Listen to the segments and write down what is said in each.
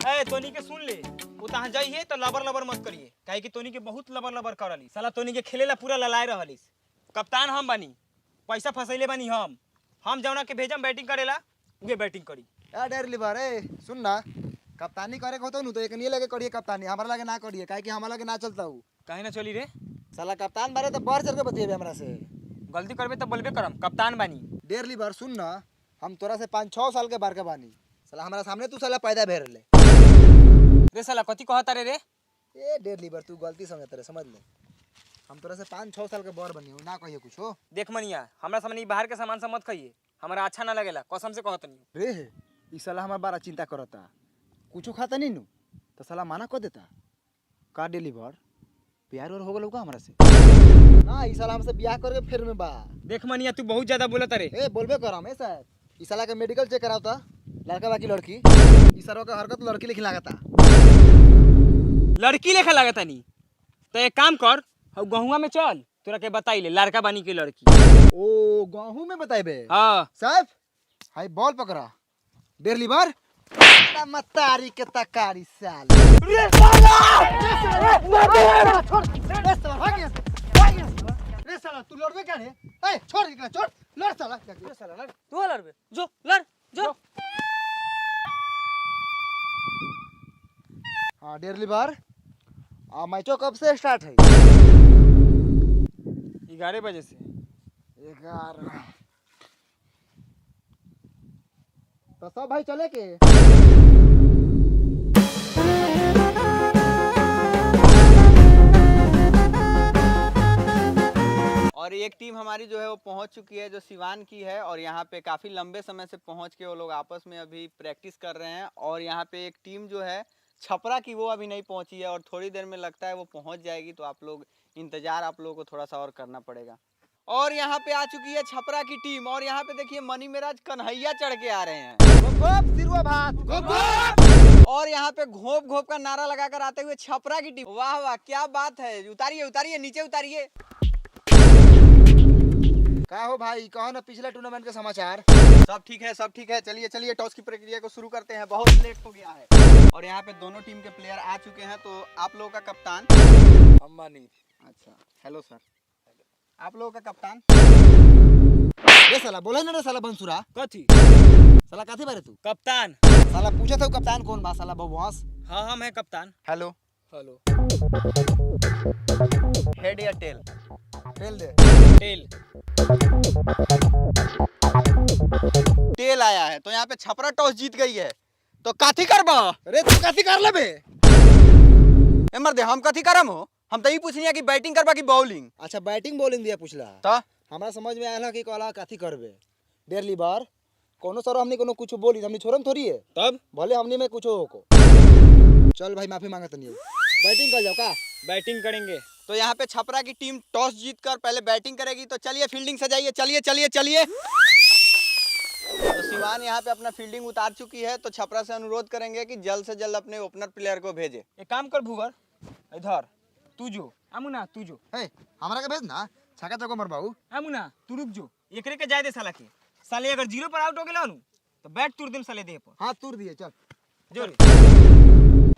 ए तोनी के सुन ले, वो तहां जाइए तो लबर लबर मत करिए, काहे कि तोनी के बहुत लबर लबर करली। साला तोनी के खेलेला पूरा ललाए रहलिस। कप्तान हम बानी, पैसा फसैले बानी हम जौना के भेजम बैटिंग करेला उहे बैटिंग करी। ए डेरली बार ए सुन ना, कप्तानी करे को तो नु तो एक नहीं लगे करिए कप्तानी, हमरा लगे ना करिए, काहे कि हमरा लगे ना चलता हूं। काहे ना चली रे? साला कप्तान बारे तो बढ़ चढ़ के बतिएबे हमरा से। गलती करबे तो बोलबे करम, कप्तान बानी। डेरली बार सुन ना, हम तोरा से 5-6 साल के बार के बानी। साला हमरा सामने तू साला पैदा भेर ले रे साला कथी कहता रे? ए डेरली बार तू गलती समझत रे, समझ ले। हम तोरा से 5-6 साल के बड़ बनी हो, ना कहिए कुछ हो। देख मनिया, हमरा सामने बाहर के सामान सब मत खाइए, हमरा अच्छा ना लगेला, कसम से कहत नहीं। रे ई साला हमार बारा चिंता करता, कुछो खाता नहीं नु तो साला माना कर देता का। डिलीवर प्यार और हो गलो का हमरा से ना, ई साला हमसे ब्याह करके फिर में बा। देख मनिया तू बहुत ज्यादा बोलत रे। ए बोलबे कराम ए सर, ई साला के मेडिकल चेक करावता, लड़का बाकी लड़की, ई सारा का हरकत लड़की लेखिन लागता। लड़की लेखा लागता नहीं तो एक काम कर, हम गहुआ में चल, तोरा के बताई ले लड़का बानी के लड़की। ओ गाहू में बताइबे? हां साहब हाय बॉल पकड़ा। डेरली बार मतारी के तकारी साल रे साला, छोड़ रे साला, भाग रे साला, तू लड़बे क्या रे? ए छोड़ निकल, छोड़ लड़ साला, रे साला लड़, तू लड़बे जो लड़ जो। हाँ डेरली बार मैचो कब से स्टार्ट है? 11 बजे से। 11 तो सब भाई चले के? और एक टीम हमारी जो है वो पहुंच चुकी है, जो सिवान की है, और यहाँ पे काफ़ी लंबे समय से पहुंच के वो लोग आपस में अभी प्रैक्टिस कर रहे हैं। और यहाँ पे एक टीम जो है छपरा की, वो अभी नहीं पहुंची है और थोड़ी देर में लगता है वो पहुंच जाएगी, तो आप लोग इंतज़ार आप लोगों को थोड़ा सा और करना पड़ेगा। और यहाँ पे आ चुकी है छपरा की टीम, और यहाँ पे देखिए मनी मेराज कन्हैया चढ़ के आ रहे हैं। और यहाँ पे घोप घोप का नारा लगाकर आते हुए छपरा की टीम। वाह वाह क्या बात है, उतारिए उतारिए नीचे उतारिए। क्या हो भाई, कहो ना पिछले टूर्नामेंट के समाचार। सब ठीक है, सब ठीक है। चलिए चलिए टॉस की प्रक्रिया को शुरू करते हैं, बहुत लेट हो गया है। और यहाँ पे दोनों टीम के प्लेयर आ चुके हैं, तो आप लोगों का कप्तान अम्बानी। अच्छा हेलो सर, आप लोगों का कप्तान ये साला बोले ना रे साला बंसुरा, कथी साला काथे बारे तू? कप्तान? साला पूछा था कप्तान कौन बा साला बकवास। हाँ हम है कप्तान। Hello hello. हेड या टेल? टेल दे। टेल। टेल आया है, तो यहाँ पे छपरा टॉस जीत गई है, तो काथी करबा? अरे तू काथी कर लेबे? ए मर्दे हम कथी करम हो, हम तो यही पूछनी कि बैटिंग करबा की बॉलिंग। अच्छा बैटिंग बॉलिंग दिया पूछला, तो हमरा समझ में आया कि कहला काथी करबे। डेरली बार कोनो सरो हमनी कोनो कुछ बोली हमनी छोरम थोड़ी है, तब भले हमनी में कुछ हो को। चल भाई माफी मांगत नहीं, बैटिंग कर जाओ का? बैटिंग करेंगे। तो यहाँ पे छपरा की टीम टॉस जीतकर पहले बैटिंग करेगी, तो चलिए फील्डिंग सजाइए, चलिए चलिए चलिए। तो सिवान यहाँ पे अपना फील्डिंग उतार चुकी है, तो छपरा से अनुरोध करेंगे कि जल्द से जल्द अपने ओपनर प्लेयर को भेजे। एक काम कर भूगर, इधर तू जो, अमुना तू जो। ए हमरा के भेज ना, छक्का चौको मर बाबू। अमुना तू रुक जो, एकरे के जाए दे साला के। साले अगर 0 पर आउट हो गेला नु तो बैट तुर देम साले देह पर। हाथ तूर दिए चल जो रे।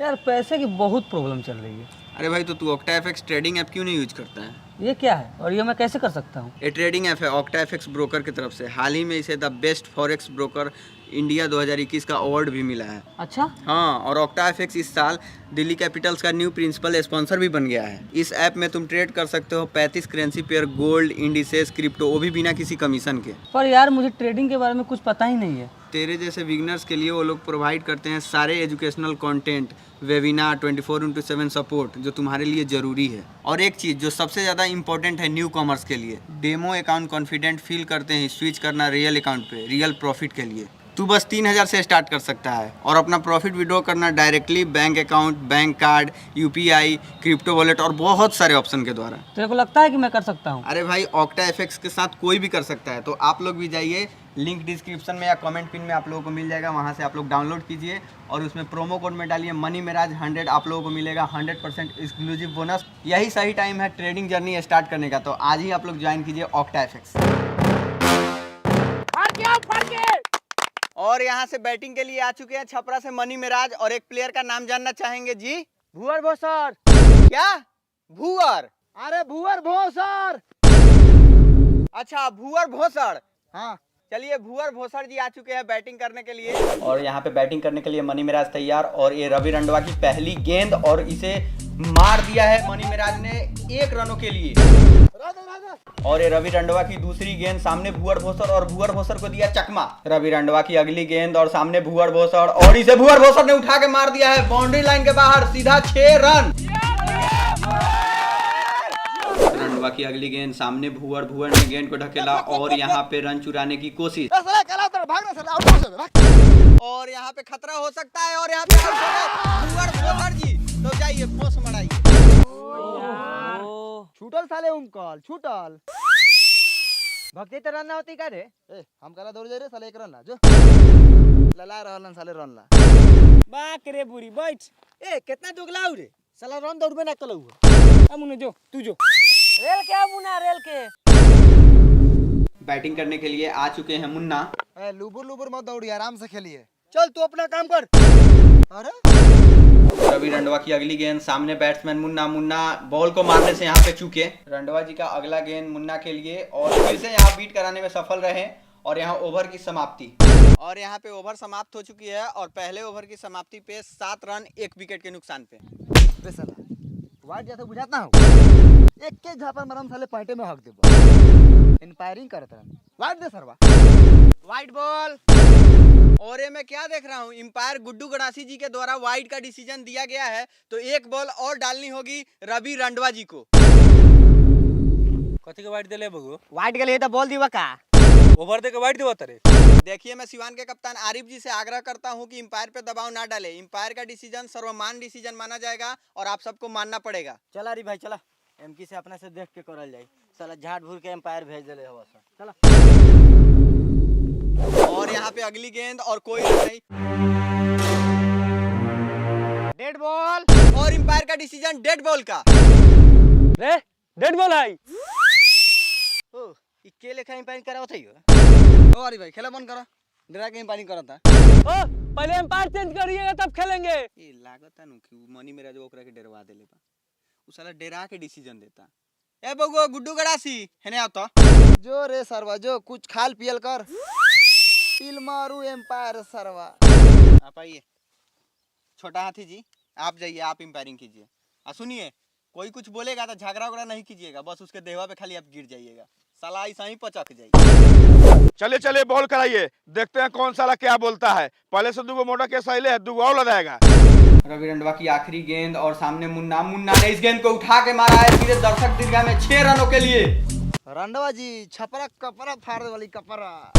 यार पैसे की बहुत प्रॉब्लम चल रही है। अरे भाई तो तू OctaFX ट्रेडिंग ऐप क्यों नहीं यूज करता है? ये क्या है और ये मैं कैसे कर सकता हूँ? ये ट्रेडिंग ऐप है OctaFX ब्रोकर की तरफ से। हाल ही में इसे the best forex broker India 2021 का अवार्ड भी मिला है। अच्छा। हाँ, और OctaFX इस साल दिल्ली कैपिटल्स का न्यू प्रिंसिपल स्पॉन्सर भी बन गया है। इस ऐप में तुम ट्रेड कर सकते हो 35 currency pair, gold, indices, crypto, वो भी बिना किसी कमीशन के। पर यार मुझे ट्रेडिंग के बारे में कुछ पता ही नहीं है। तेरे जैसे बिगनर्स के लिए वो लोग प्रोवाइड करते हैं सारे एजुकेशनल कंटेंट, वेबिनार, 24/7 सपोर्ट, जो तुम्हारे लिए ज़रूरी है। और एक चीज़ जो सबसे ज़्यादा इंपॉर्टेंट है न्यू कॉमर्स के लिए, डेमो अकाउंट कॉन्फिडेंट फील करते हैं स्विच करना रियल अकाउंट पे, रियल प्रॉफिट के लिए। तू बस 3000 से स्टार्ट कर सकता है और अपना प्रॉफिट विड्रॉ करना directly bank account, bank card, UPI, crypto wallet और बहुत सारे ऑप्शन के द्वारा। तेरे को लगता है कि मैं कर सकता हूँ? अरे भाई OctaFX के साथ कोई भी कर सकता है, तो आप लोग भी जाइए, लिंक डिस्क्रिप्शन में या कमेंट पिन में आप लोगों को मिल जाएगा, वहाँ से आप लोग डाउनलोड कीजिए और उसमें प्रोमो कोड में डालिए मनी मेराज 100, आप लोगों को मिलेगा 100% एक्सक्लूसिव बोनस। यही सही टाइम है ट्रेडिंग जर्नी स्टार्ट करने का, तो आज ही आप लोग ज्वाइन कीजिए OctaFX। और यहाँ से बैटिंग के लिए आ चुके हैं छपरा से मनी मिराज, और एक प्लेयर का नाम जानना चाहेंगे जी। भुअर भोसर। क्या? भूअर? अरे भुअर भोसर। अच्छा, भूअर भोसड़। हाँ चलिए, भूअर भोसड़ जी आ चुके हैं बैटिंग करने के लिए। और यहाँ पे बैटिंग करने के लिए मनी मिराज तैयार, और ये रवि रंडवा की पहली गेंद, और इसे मार दिया है मनी मिराज ने 1 रनों के लिए। और ये रवि रंडवा की दूसरी गेंद, सामने भूअर भोसड़, और भूअर भोसड़ को दिया चकमा। रवि रंडवा की अगली गेंद, और सामने भूअर भोसड़, और इसे भूअर भोसड़ ने उठा के मार दिया है बाउंड्री लाइन के बाहर, सीधा 6 रन। रंडवा की अगली गेंद, सामने भूअर ने गेंद को ढकेला, और यहाँ पे रन चुराने की कोशिश, और यहाँ पे खतरा हो सकता है, और यहाँ पे भूअर भोसड़ जी। तो जाइए पोस मराइए। छूटल साले उमकल छूटल। भक्ति तो रन ना होती का रे? ए हम कला दौड़ जाए रे साले, 1 रन ला जो लला रहलन साले रन ला। बाक रे बुरी बैठ। ए कितना दुगलाऊ रे साला, रन दौड़बे ना कलऊ। मुन्ना जो तू जो। रेल क्या मुन्ना रेल के? बैटिंग करने के लिए आ चुके हैं मुन्ना। ए लुबुर लुबुर मत दौड़ी, आराम से खेलिए। चल तू अपना काम कर। अरे रवि रंडवा की अगली गेंद, सामने बैट्समैन मुन्ना बॉल को मारने से यहाँ पे चूके। रंडवा जी का अगला गेंद मुन्ना के लिए, और फिर से यहाँ बीट कराने में सफल रहे, और यहाँ ओवर की समाप्ति। और यहाँ पे ओवर समाप्त हो चुकी है, और पहले ओवर की समाप्ति पे 7 रन 1 विकेट के नुकसान पे। बे साला वाइट जैसे बुझाता हूँ, एक के झापन मरम साले पार्टी में हक देबो। इंपायरिंग करत रहन, वाइट दे सरवा। White ball. और ये मैं क्या देख रहा हूँ, इंपायर गुड्डू गड़ासी जी के द्वारा वाइट का डिसीजन दिया गया है, तो 1 बॉल और डालनी होगी रवि रंडवा जी को। कथी के वाइट देले बगो? वाइट के लिए तो बोल दीवा का ओवर दे के वाइट देवा तरे। देखिए, मैं सिवान के कप्तान आरिफ जी से आग्रह करता हूं कि इंपायर पे दबाव ना डाले। इंपायर का डिसीजन सर्वमान्य डिसीजन माना जाएगा, और आप सबको मानना पड़ेगा। चला री भाई चला, एमकी से अपने से देख के करल जाई। साला झाड़ भूर के एम्पायर भेज देले हवा से। चला। और यहाँ पे अगली गेंद, और कोई नहीं, डेड बॉल। और इंपायर का डिसीजन डेड बॉल का। रे डेड बॉल आई। ओ ई के लेखा एम्पायर करावत है यो? ओ अरे भाई खेला बंद करो, डरा के एम्पायरिंग करता। ओ पहले एम्पायर चेंज करिएगा तब खेलेंगे। ये लागता नु कि मनी मेरा जो ओकरा के डरवा देले बा, उ साला डरा के डिसीजन देता। ए बगो गुड्डू गड़ासी हेने आओ तो। जो रे सरवा जो, कुछ खाल पियल कर। पिल मारू एम्पायर सरवा। आप आइए, छोटा हाथी जी आप जाइए, आप इंपायरिंग कीजिए। सुनिए, कोई कुछ बोलेगा तो झगड़ा उगड़ा नहीं कीजिएगा, बस उसके देवा पे खाली आप गिर जाइएगा, साला ऐसा ही पचक जाइए। चलिए चलिए बॉल कराइए, देखते हैं कौन साला क्या बोलता है। पहले से 2 मोटा केस सही है, 2 और लगाएगा। रवि रंडवा की आखिरी गेंद, और सामने मुन्ना ने इस गेंद को उठा के मारा है सीधे दर्शक दीर्घा में 6 रनों के लिए। रंडवा जी छपरा कपरा फाड़ दे वाली कपरा।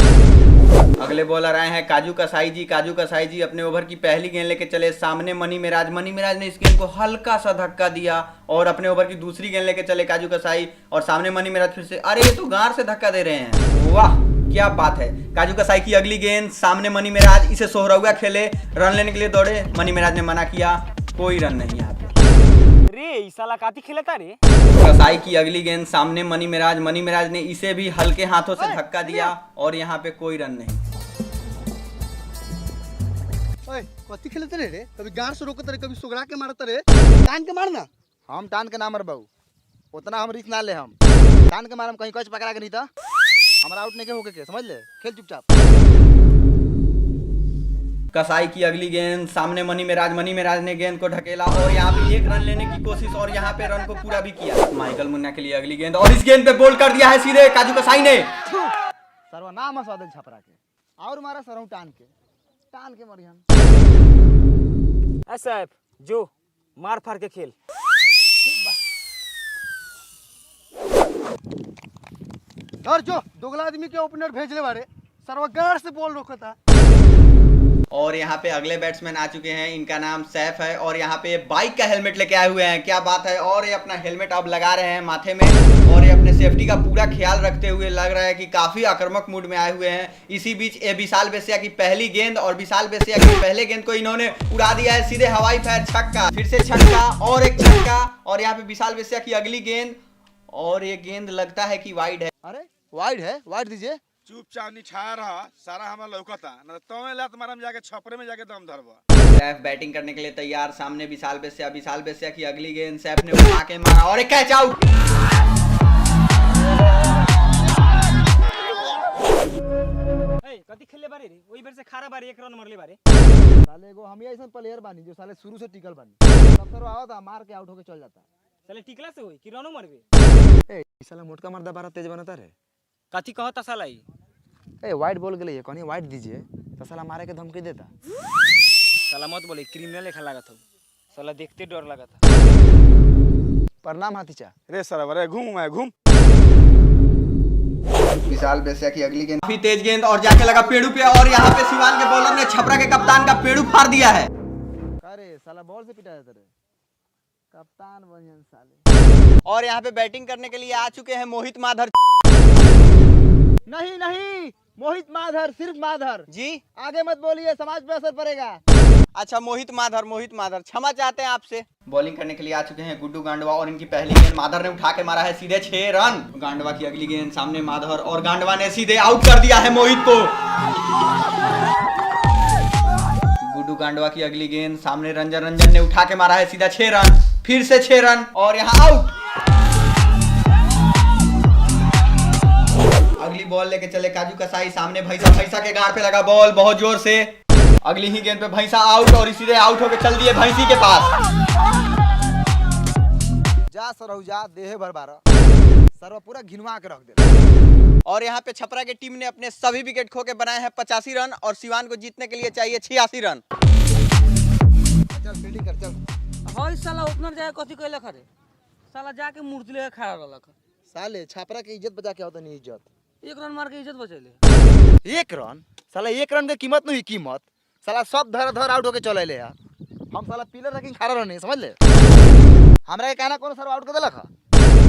अगले बॉलर आए हैं काजू कसाई जी। काजू कसाई जी अपने ओवर की पहली गेंद लेके चले, सामने मनी मिराज ने इस गेंद को हल्का सा धक्का दिया, और अपने ओवर की दूसरी गेंद लेके चले काजू कसाई, और सामने मनी मिराज फिर से, अरे ये तो गार से धक्का दे रहे हैं, वाह क्या बात है। काजू कसाई की अगली गेंद, सामने मनी मिराज, इसे सोहरौआ खेले, रन लेने के लिए दौड़े, मनी मिराज ने मना किया, कोई रन नहीं यहाँ पे। रे साला काती खेलता रे। कसाई की अगली गेंद, सामने मनी मिराज ने इसे भी हल्के हाथों से धक्का दिया, और यहाँ पे कोई रन नहीं। ओए कथी खेलते रे? कभी गार से रोकत रे, कभी सुगड़ा के मारत रे, टान के मारना। हम टान के ना मरबऊ, उतना हम रिस्क ना ले। हम टान के मारम, कहीं कच पकड़ा के नहीं था हमारा आउट नहीं के होके के, समझ ले, खेल चुपचाप। कसाई की अगली गेंद, सामने मनी मिराज ने गेंद को ढकेला, और यहाँ पे 1 रन लेने की कोशिश, और यहाँ पे रन को पूरा भी किया। माइकल मुन्ना के लिए अगली गेंद, और इस गेंद पे बोल्ड कर दिया है सीधे काजू कसाई ने। सर्वनाम स्वादल छपरा के, और मारा सरऊ टान के मरियन। ऐसा है जो मार फाड़ के खेल। और जो दोगला आदमी के ओपनर भेजले बारे, सरवा गार से बॉल रोकता। और यहाँ पे अगले बैट्समैन आ चुके हैं, इनका नाम सैफ है, और यहाँ पे बाइक का हेलमेट लेके आए हुए हैं, क्या बात है। और ये अपना हेलमेट अब लगा रहे हैं माथे में, और ये अपने सेफ्टी का पूरा ख्याल रखते हुए लग रहा है कि काफी आक्रामक मूड में आए हुए हैं। इसी बीच ये विशाल बेसिया की पहली गेंद, और विशाल बेसिया की पहले गेंद को इन्होंने उड़ा दिया है सीधे हवाई फायर, छक्का, फिर से छक्का, और एक छक्का, और यहाँ पे विशाल बेसिया की अगली गेंद, और ये गेंद लगता है कि वाइड है। अरे वाइड है, वाइड दीजिए, चुपचाप निछाया रहा, सारा हमारा लौकता ना तो ला तुम्हारा हम जाके छपरे में जाके दम धरबा। सैफ बैटिंग करने के लिए तैयार, सामने विशाल बेस्या की अगली गेंद सैफ ने उठा के मारा और एक कैच आउट। कथी खेले बारे रे, वही बेर से खारा बारे 1 रन मरले बारे। साले एगो हम ही ऐसा प्लेयर बानी जो साले शुरू से टिकल बानी, सब तरह आवता मार के आउट होके चल जाता। साले टिकला से होई कि रनो मरबे। ए साला मोटका मर्दा बारा तेज बनता रे। कथी कहता साला ई? ए वाइट बॉल गेले कहीं वाइट दीजिए तो साला मारे के धमकी देता। साला मत बोले, क्रिमिनल लेखा लागत हो। साला देखते डर लगा था। प्रणाम हाथीचा। रे सारा बरे घूम। विशाल बेस्या की अगली गेंद काफी तेज गेंद और जाके लगा पेड़ू पे और यहाँ पे सिवान के बॉलर ने छपरा के कप्तान का पेड़ू फाड़ दिया है। अरे साला बॉल से पिटा देता रे, कप्तान बनियन साले। और यहाँ पे बैटिंग करने के लिए आ चुके हैं मोहित माधर। नहीं मोहित माधर, सिर्फ माधर जी आगे मत बोलिए, समाज पे असर पड़ेगा। अच्छा मोहित माधर क्षमा चाहते हैं आपसे। बॉलिंग करने के लिए आ चुके हैं गुड्डू गांडवा और इनकी पहली गेंद माधर ने उठा के मारा है सीधे 6 रन। गांडवा की अगली गेंद सामने माधर और गांडवा ने सीधे आउट कर दिया है मोहित को। गुड्डू गांडवा की अगली गेंद सामने रंजन ने उठा के मारा है सीधा 6 रन, फिर से 6 रन और यहाँ आउट। अगली बॉल लेके चले काजू कसाई, सामने भैंसा के गाड़ पे लगा बॉल बहुत जोर से। अगली ही गेंद पे भैंसा आउट और सीधे आउट होके चल दिए भैंसी के पास। जा सरहु जा देहे भरबारा, सरवा पूरा घिनवा के रख दे। और यहाँ पे छपरा की टीम ने अपने सभी विकेट खो के बनाए हैं 85 रन और सिवान को जीतने के लिए चाहिए 86 रन। चल फील्डिंग कर चल। हई साला ओपनर जाए कथी कहले खरे, साला जाके मूर्ति लेके खड़ा रहलक। साले छापरा के इज्जत बचा के होता नहीं इज्जत। 1 रन मार के इज्जत बचैले। 1 रन साला 1 रन के कीमत नहीं कीमत, साला सब धर आउट होके चले ले यार। हम साला पिलर रखी खड़ा रहने समझ ले, हमरा के कहना कौन सर आउट कर देलक।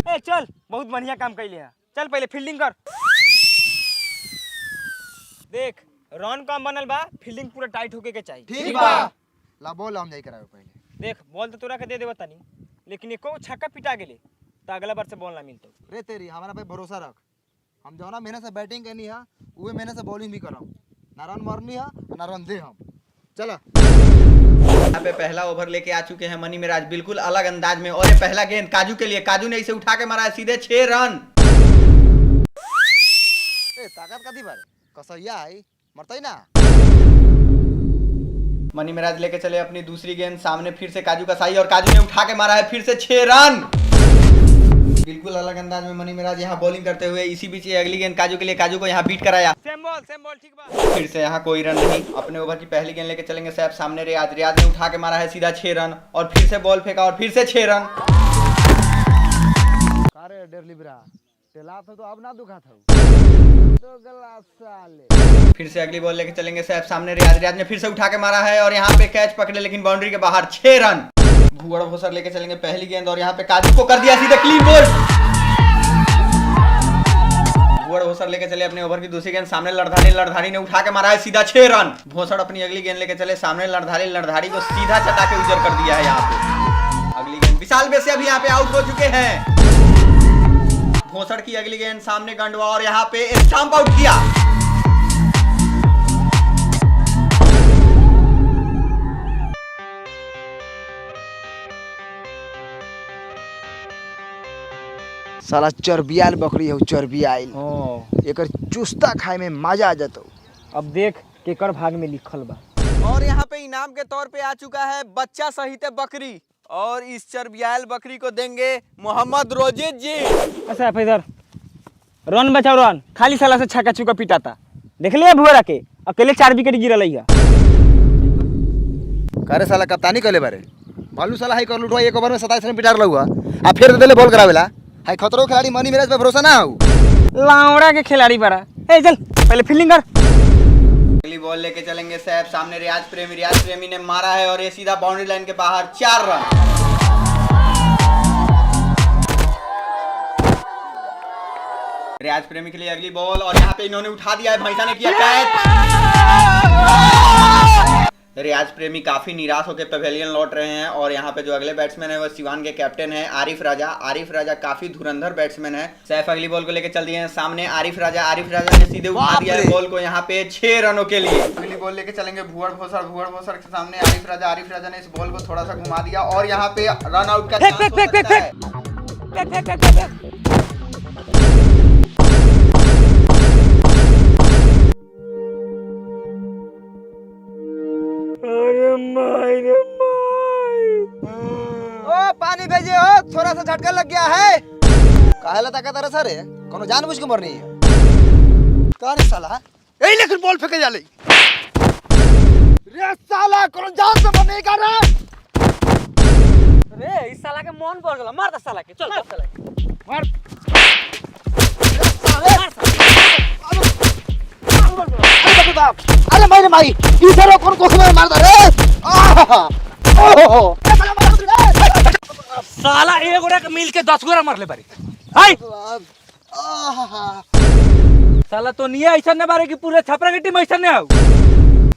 ए चल, बहुत बढ़िया काम कैले है। चल पहले फील्डिंग कर। देख रन कम बनल बा, फील्डिंग पूरा टाइट होके के चाहिए। ठीक बा, ला बॉल हम जाई करावे पहले। देख बॉल तो तोरा के दे देबा तनी, लेकिन एको छक्का पिटा गेले तो अगला बार से बॉल ना मिलतो। रे तेरी हमारा पे भरोसा रख, हम जौना मेहनत से बैटिंग करनी है उहे मेहनत से बॉलिंग भी करम, ना रन मरनी है ना रन दे हम। चला यहाँ पे पहला ओवर लेके आ चुके हैं मनी मिराज बिल्कुल अलग अंदाज में और ये पहला गेंद काजू के लिए, काजू ने इसे उठा के मारा है सीधे 6 रन। ए ताकत कथी बारे, कसैया है मरतई ना। मनी मिराज लेके चले अपनी दूसरी गेंद, सामने फिर से काजू कसाई और काजू ने उठा के मारा है फिर से 6 रन। बिल्कुल अलग अंदाज में मनी मिराज यहाँ बॉलिंग करते हुए, इसी बीच ये अगली गेंद काजू के लिए, काजू को यहाँ बीट कराया। सेम बॉल ठीक बा। फिर से यहाँ कोई रन नहीं। अपने ओवर की पहली गेंद लेके चलेंगे सैफ, सामने रियाज ने उठा के मारा है सीधा 6 रन और फिर से बॉल फेंका और फिर से 6 रन। कारे डेर लिब्रा तेला तो अब ना दुखा था तो गला साले। फिर से अगली बॉल लेके चलेंगे सैफ, सामने रियाज ने फिर से उठा के मारा है और यहाँ पे कैच पकड़े लेकिन बाउंड्री के बाहर 6 रन। भूगड़ भोसर लेके चलेंगे पहली गेंद और यहाँ पे काजू को कर दिया सीधे क्लीन बोल्ड। भूगड़ भोसर लेके चले अपने ओवर की दूसरी गेंद, सामने लड़धारी ने उठा के मारा है सीधा 6 रन। भोसड़ अपनी अगली गेंद लेके चले, सामने लड़धारी को सीधा चटा के उजर कर दिया है यहाँ पे। अगली गेंद विशाल बेस्या भी यहाँ पे आउट हो चुके हैं। भोसड़ की अगली गेंद सामने गांडवा और यहाँ पे स्टंप आउट किया। साला चर्बियाल बकरी है, चर्बियाल एकर चुस्ता खाए में मजा आ जाता। अब देख केकर भाग में लिखल बा। और यहाँ पे इनाम के तौर पे आ चुका है बच्चा सहित बकरी और इस चर्बियाल बकरी को देंगे मोहम्मद रोजिद जी। ऐसा है इधर रन बचाओ रन, खाली साला से छक्का चुका पिटाता। देख लिया भुआ के अकेले 4 विकेट गिरल है। करे साला कप्तानी कले बारे भालू साला हाई कर लुटवा 1 ओवर में 27 रन पिटार लहुआ आ फिर देले बॉल करावेला। हाई खतरो खिलाड़ी मनी मिराज पे भरोसा ना हो, लावड़ा के खिलाड़ी बड़ा। ए चल पहले फील्डिंग कर। अगली बॉल लेके चलेंगे सैफ, सामने रियाज प्रेमी ने मारा है और ये सीधा बाउंड्री लाइन के बाहर 4 रन। रियाज प्रेमी के लिए अगली बॉल और यहाँ पे इन्होंने उठा दिया है, भैंसा ने किया कैच। रियाज प्रेमी काफी निराश होकर पवेलियन लौट रहे हैं और यहाँ पे जो अगले बैट्समैन है वो सिवान के कैप्टन है आरिफ राजा। आरिफ राजा काफी धुरंधर बैट्समैन है। सैफ अगली बॉल को लेकर चल दिए हैं सामने आरिफ राजा ने सीधे उठा दिया है बॉल को यहाँ पे 6 रनों के लिए। अगली बॉल लेके चलेंगे भुवर भोसर के सामने आरिफ राजा ने इस बॉल को थोड़ा सा घुमा दिया और यहाँ पे रन आउट का चांस हो सकता है। ओ पानी भेजिए हो, थोड़ा सा झटका लग गया है। काहेला ताकत रहा सर कोनो जानबूझ के मरनी है का रे साला। ए लेकिन बॉल फेंके जाले रे साला कोनो जान से मरने का रे। रे इस साला के मन पड़ गेल, मार दे साला के, चल साला के मार अरे मेरे भाई इधर कौन कोख में मार दे रे। साला एक गोरा के मिल के 10 गोरा मार ले बारी। हाय साला तो नहीं ऐसा न बारे कि पूरे छपरा की टीम ऐसा नहीं आओ।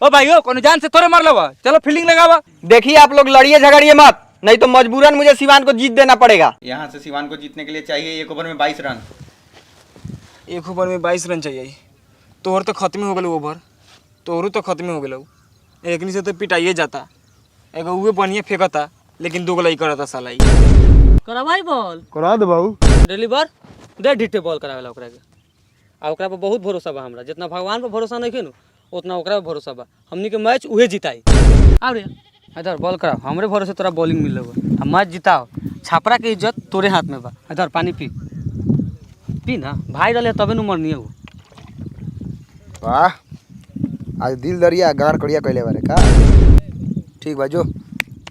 ओ भाई ओ कोनो जान से तोरे मार लवा, चलो फील्डिंग लगावा। देखिए आप लोग लड़िए झगड़िए मत, नहीं तो मजबूरन मुझे सिवान को जीत देना पड़ेगा। यहाँ से सिवान को जीतने के लिए चाहिए 1 ओवर में 22 रन। 1 ओवर में 22 रन चाहिए। तोहर तो खत्म हो गलो ओवर, तोहरू तो खत्म हो गलो। एकनी से तो पिटाइए जाता, एगो उहे बढ़िया फेंकता लेकिन 2 गोलाई करता साला। करा भाई बॉल करा दे बाबू। डिलीवर दे ढिट्टे बॉल करावेला ओकरा के। आ ओकरा पर बहुत भरोसा बा हमरा, जितना भगवान पर भरोसा नहीं केनु उतना ओकरा पर भरोसा बा। हमनी के मैच उहे जिताई। आ रे इधर बॉल करा, हमरे भरोसे तोरा बॉलिंग मिल लगा। हम मैच जिताओ, छपरा के इज्जत तोरे हाथ में बा। इधर पानी पी ना, भाई रहले तबे न मरनी हो। वाह आज दिल दरिया गार कड़िया कहले बारे का। ठीक बा जो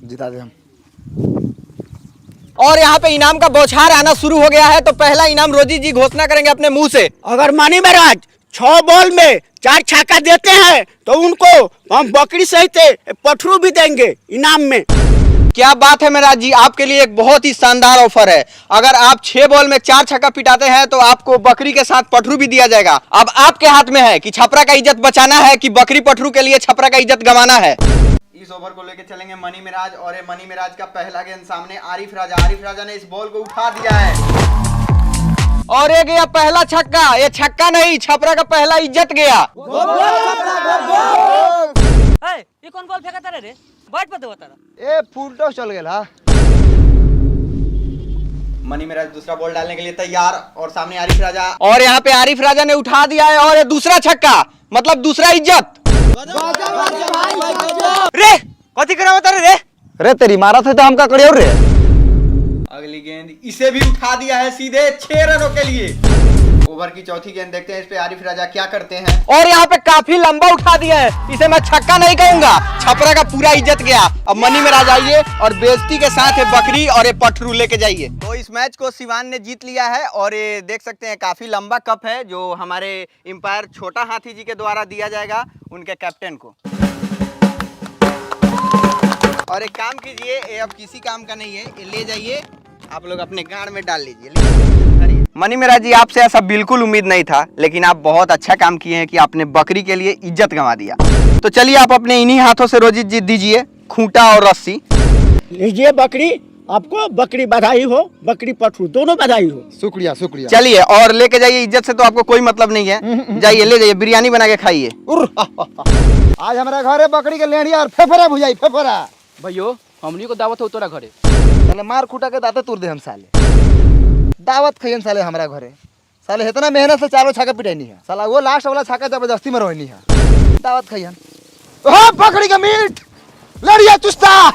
जिता दे हम। और यहाँ पे इनाम का बौछार आना शुरू हो गया है, तो पहला इनाम रोजी जी घोषणा करेंगे अपने मुंह से। अगर मानी महाराज 6 बॉल में 4 छक्का देते हैं तो उनको हम बकरी सहित पठरू भी देंगे इनाम में। क्या बात है महाराज जी, आपके लिए एक बहुत ही शानदार ऑफर है। अगर आप 6 बॉल में 4 छक्का पिटाते हैं तो आपको बकरी के साथ पठरू भी दिया जाएगा। अब आपके हाथ में है कि छपरा का इज्जत बचाना है कि बकरी पठरू के लिए छपरा का इज्जत गंवाना है। इस ओवर को लेकर चलेंगे मनी मिराज और ये मनी मिराज का पहला गेंद सामने आरिफ राजा ने इस बॉल को उठा दिया है और ये गया पहला छक्का। ये छक्का नहीं, छपरा का पहला इज्जत गया। ये कौन बॉल फेंका तारे रे? बैट पे देवा तारा। ए फुल टॉस चल गेला। मनी मिराज दूसरा बॉल डालने के लिए तैयार और सामने आरिफ राजा, और यहाँ पे आरिफ राजा ने उठा दिया है और ये दूसरा छक्का, मतलब दूसरा इज्जत। रे कथी करावत रे? रे तेरी मारा था तो हमका कड़ियो रे। अगली गेंद इसे भी उठा दिया है सीधे 6 रनों के लिए। ओवर की चौथी गेंद देखते हैं इस पे आरिफ राजा क्या करते हैं, और यहाँ पे काफी लंबा उठा दिया है। इसे मैं छक्का नहीं कहूंगा, छपरा का पूरा इज्जत गया। अब मनी में राजा आइए और बेइज्जती के साथ ये बकरी और ये पठरू लेके जाइए। तो इस मैच को सिवान ने जीत लिया है और ये देख सकते हैं काफी लंबा कप है जो हमारे एम्पायर छोटा हाथी जी के द्वारा दिया जाएगा उनके कैप्टन को। और एक काम कीजिए, ये अब किसी काम का नहीं है, ये ले जाइए आप लोग अपने गाड़ में डाल लीजिए। मनी मेराज जी आपसे ऐसा बिल्कुल उम्मीद नहीं था, लेकिन आप बहुत अच्छा काम किए हैं कि आपने बकरी के लिए इज्जत गंवा दिया। तो चलिए आप अपने इन्हीं हाथों से रोजी जीत दीजिए खूंटा और रस्सी। लीजिए बकरी, आपको बकरी बधाई हो, बकरी पठरू दोनों बधाई हो। शुक्रिया शुक्रिया। चलिए और लेके जाइए, इज्जत से तो आपको कोई मतलब नहीं है। जाइए ले जाइए, बिरयानी बना के खाइए। आज हमारे घरे बकरी के लेढ़िया और फेफड़ा भुजाई फेफड़ा। भैयो हमनी को दावत हो तोरा घरे। साले मार खूटा के दाते तुर दे हम साले। दावत खइयन साले हमारा घरे। साले इतना मेहनत से 4 छक्का पिटाइनी है, साला वो लास्ट वाला छक्का जबरदस्ती में रोनी है। दावत खइयन। ओ बकरी का मीट, लड़िया चुस्ता।